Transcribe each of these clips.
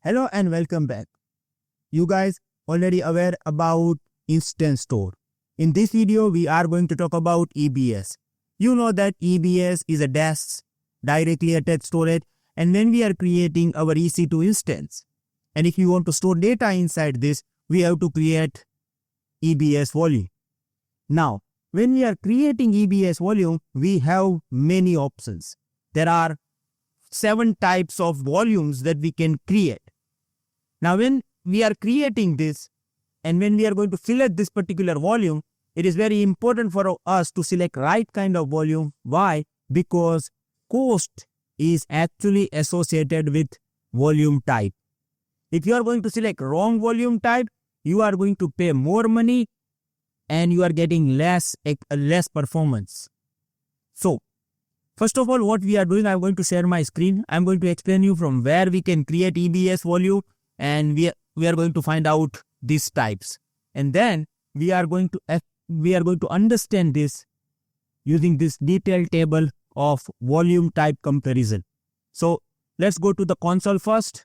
Hello and welcome back. You guys already aware about Instant Store. In this video, we are going to talk about EBS. You know that EBS is a DAS, directly attached storage, and when we are creating our EC2 instance, and if you want to store data inside this, we have to create EBS volume. Now, when we are creating EBS volume, we have many options. There are 7 types of volumes that we can create. Now, when we are creating this and when we are going to select this particular volume, it is very important for us to select right kind of volume. Why? Because cost is actually associated with volume type. If you are going to select wrong volume type, you are going to pay more money and you are getting less performance. So, first of all, what we are doing, I am going to share my screen. I am going to explain you from where we can create EBS volume, and we are going to find out these types. And then we are going to understand this using this detailed table of volume type comparison. So let's go to the console first.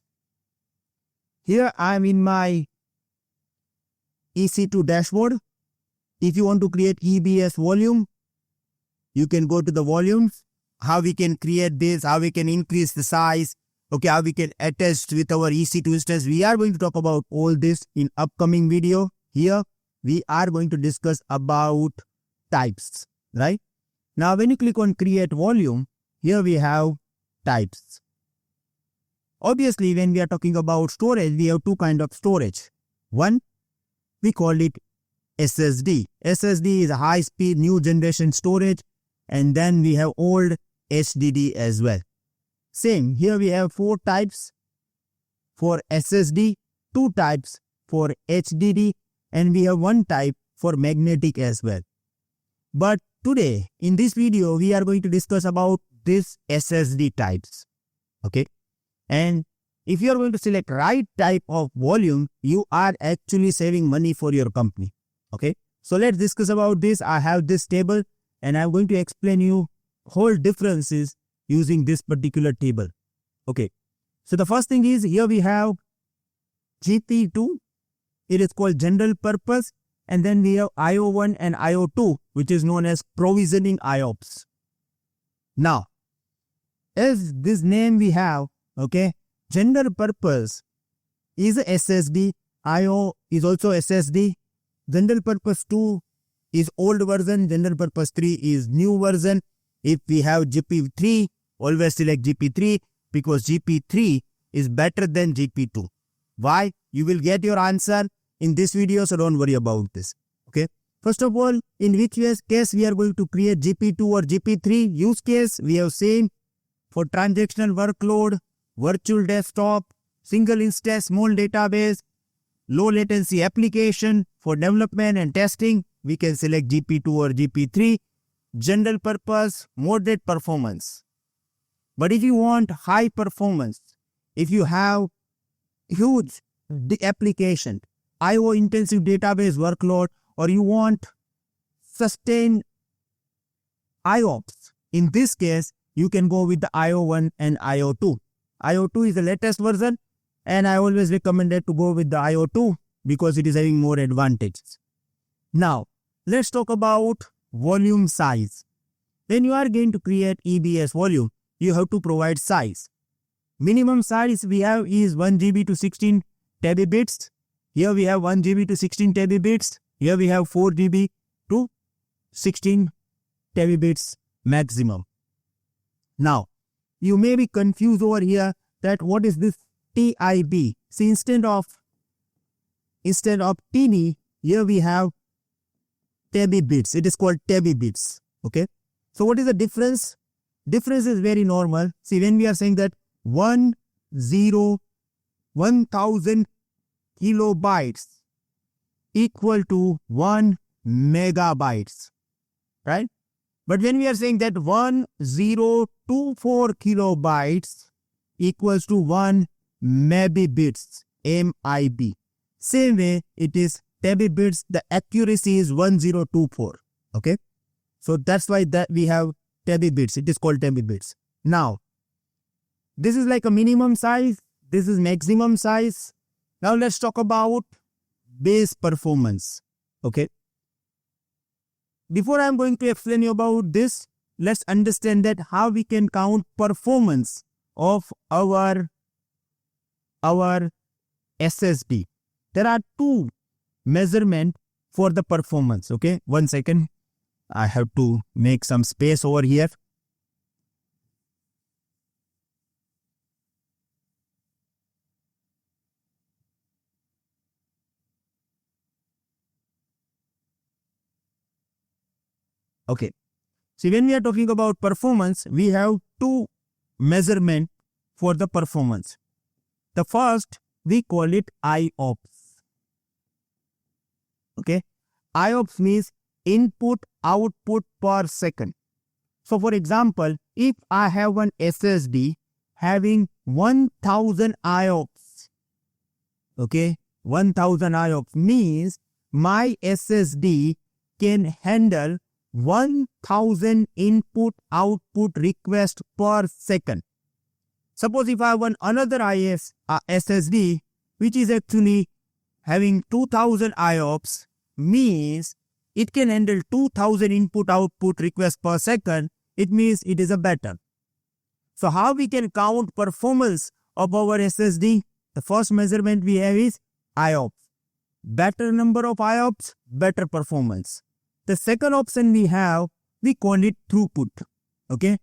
Here I am in my EC2 dashboard. If you want to create EBS volume, you can go to the volumes, how we can create this, how we can increase the size, okay, how we can attach with our EC2 instance. We are going to talk about all this in upcoming video. Here we are going to discuss about types, right? Now when you click on create volume, here we have types. Obviously, when we are talking about storage, we have 2 kinds of storage. One, we call it SSD. SSD is a high-speed new generation storage, and then we have old HDD as well. Same, here we have 4 types for SSD, 2 types for HDD, and we have 1 type for magnetic as well. But today, in this video, we are going to discuss about this SSD types. Okay. And if you are going to select right type of volume, you are actually saving money for your company. Okay. So let's discuss about this. I have this table and I'm going to explain you whole differences using this particular table. Okay. So the first thing is, here we have gp2. It is called general purpose. And then we have io1 and io2, which is known as provisioning IOPS. Now, as this name we have, okay, general purpose is a SSD. IO is also SSD. General purpose 2 is old version. General purpose 3 is new version. If we have gp3, always select gp3 because gp3 is better than gp2. Why? You will get your answer in this video, so don't worry about this. Okay. First of all, in which case we are going to create gp2 or gp3 use case, we have seen for transactional workload, virtual desktop, single instance, small database, low latency application for development and testing, we can select gp2 or gp3. General purpose, moderate performance. But if you want high performance, if you have huge application, IO intensive database workload, or you want sustained IOPS, in this case, you can go with the io1 and io2. io2 is the latest version, and I always recommend to go with the io2 because it is having more advantages. Now, let's talk about volume size. When you are going to create EBS volume, you have to provide size. Minimum size we have is 1 GB to 16 terabits. Here we have 1 GB to 16 terabits. Here we have 4 GB to 16 terabits maximum. Now, you may be confused over here that what is this TIB? See, instead of TB, here we have terabits. It is called terabits. Okay. So what is the difference? Difference is very normal. See, when we are saying that 1000 kilobytes equal to 1 megabytes, right? But when we are saying that 1024 kilobytes equals to 1 megabits, MIB. Same way it is terabits, the accuracy is 1024. Okay. So that's why that we have terabits. It is called terabits. Now, this is like a minimum size. This is maximum size. Now let's talk about base performance. Okay. Before I'm going to explain you about this, let's understand that how we can count performance of our SSD. There are two measurements for the performance. Okay, 1 second. I have to make some space over here. Okay. See, when we are talking about performance, we have two measurements for the performance. The first, we call it IOPS. Okay. IOPS means input output per second. So for example, if I have one SSD having 1000 IOPS, okay, 1000 IOPS means my SSD can handle 1000 input output request per second. Suppose if I have another SSD which is actually having 2000 IOPS, means it can handle 2000 input output requests per second. It means it is a better. So how we can count performance of our SSD? The first measurement we have is IOPS. Better number of IOPS, better performance. The second option we have, we call it throughput. Okay.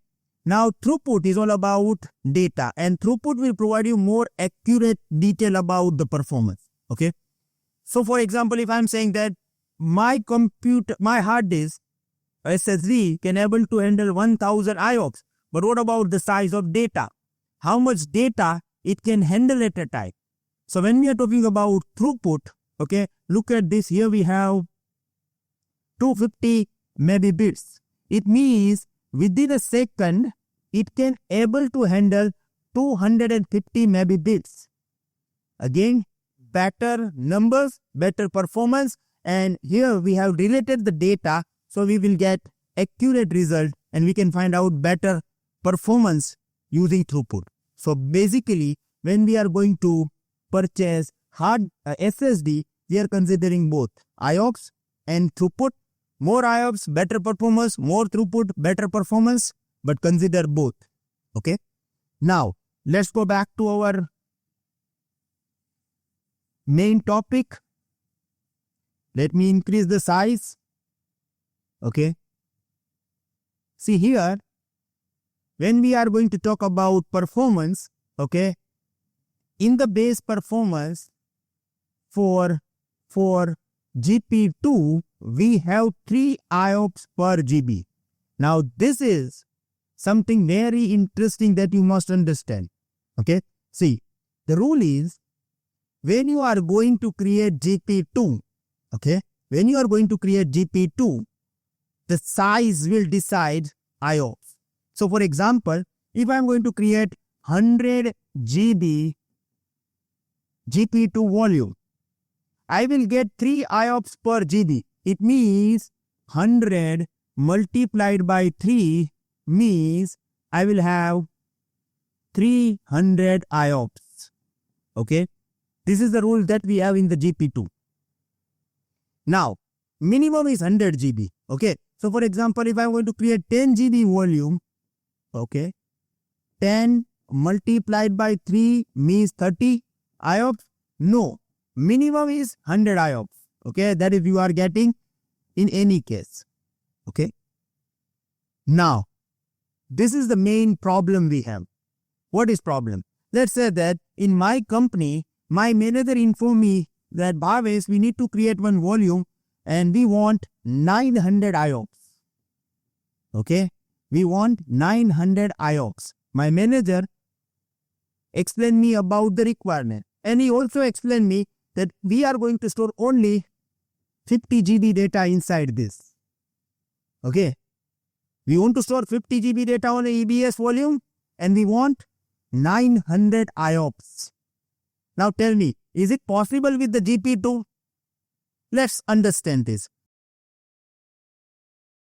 Now throughput is all about data, and throughput will provide you more accurate detail about the performance. Okay. So for example, if I'm saying that my hard disk SSD can able to handle 1000 IOPS, but what about the size of data? How much data it can handle at a time? So when we are talking about throughput, okay, look at this. Here we have 250 megabits. It means within a second, it can able to handle 250 megabits. Again, better numbers, better performance, and here we have related the data, so we will get accurate result and we can find out better performance using throughput. So basically, when we are going to purchase hard SSD, we are considering both IOPS and throughput. More IOPS, better performance, more throughput, better performance, but consider both. Okay. Now, let's go back to our main topic. Let me increase the size. Okay. See here, when we are going to talk about performance, okay, in the base performance for gp2, we have 3 IOPS per GB. Now, this is something very interesting that you must understand. Okay. See, the rule is when you are going to create gp2, okay, when you are going to create gp2, the size will decide IOPS. So, for example, if I am going to create 100 GB gp2 volume, I will get 3 IOPS per GB. It means 100 multiplied by 3 means I will have 300 IOPS. Okay. This is the rule that we have in the gp2. Now, minimum is 100 GB. Okay. So, for example, if I am going to create 10 GB volume, okay, 10 multiplied by 3 means 30 IOPS. No. Minimum is 100 IOPS. Okay, that is you are getting in any case. Okay. Now, this is the main problem we have. What is problem? Let's say that in my company, my manager informed me that Bhavesh, we need to create one volume and we want 900 IOPS. Okay, we want 900 IOPS. My manager explained me about the requirement, and he also explained me that we are going to store only 50 GB data inside this. Okay. We want to store 50 GB data on a EBS volume and we want 900 IOPS. Now tell me, is it possible with the gp2? Let's understand this.